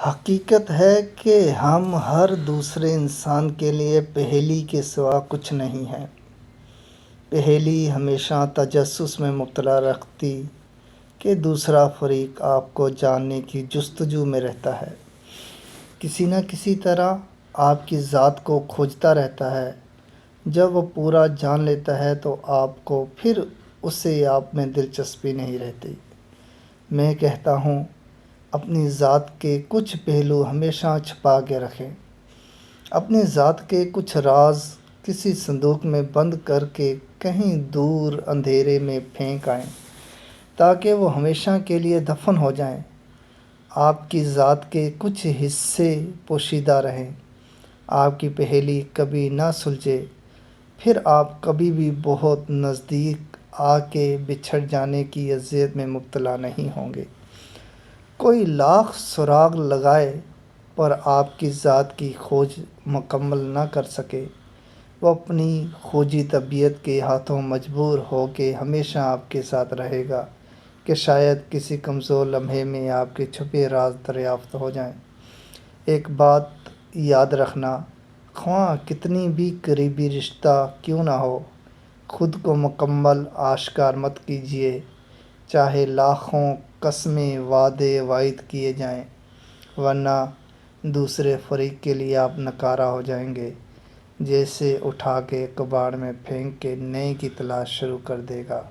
حقیقت ہے کہ ہم ہر دوسرے انسان کے لیے پہیلی کے سوا کچھ نہیں ہیں۔ پہیلی ہمیشہ تجسس میں مبتلا رکھتی کہ دوسرا فریق آپ کو جاننے کی جستجو میں رہتا ہے، کسی نہ کسی طرح آپ کی ذات کو کھوجتا رہتا ہے۔ جب وہ پورا جان لیتا ہے تو آپ کو پھر اسے آپ میں دلچسپی نہیں رہتی۔ میں کہتا ہوں، اپنی ذات کے کچھ پہلو ہمیشہ چھپا کے رکھیں۔ اپنی ذات کے کچھ راز کسی صندوق میں بند کر کے کہیں دور اندھیرے میں پھینک آئیں تاکہ وہ ہمیشہ کے لیے دفن ہو جائیں۔ آپ کی ذات کے کچھ حصے پوشیدہ رہیں، آپ کی پہیلی کبھی نہ سلجھے، پھر آپ کبھی بھی بہت نزدیک آ کے بچھڑ جانے کی اذیت میں مبتلا نہیں ہوں گے۔ کوئی لاکھ سراغ لگائے پر آپ کی ذات کی کھوج مکمل نہ کر سکے، وہ اپنی کھوجی طبیعت کے ہاتھوں مجبور ہو کے ہمیشہ آپ کے ساتھ رہے گا کہ شاید کسی کمزور لمحے میں آپ کے چھپے راز دریافت ہو جائیں۔ ایک بات یاد رکھنا، خواہ کتنی بھی قریبی رشتہ کیوں نہ ہو، خود کو مکمل آشکار مت کیجیے، چاہے لاکھوں قسمیں وعدے وعید کیے جائیں، ورنہ دوسرے فریق کے لیے آپ نکارہ ہو جائیں گے، جیسے اٹھا کے کباڑ میں پھینک کے نئے کی تلاش شروع کر دے گا۔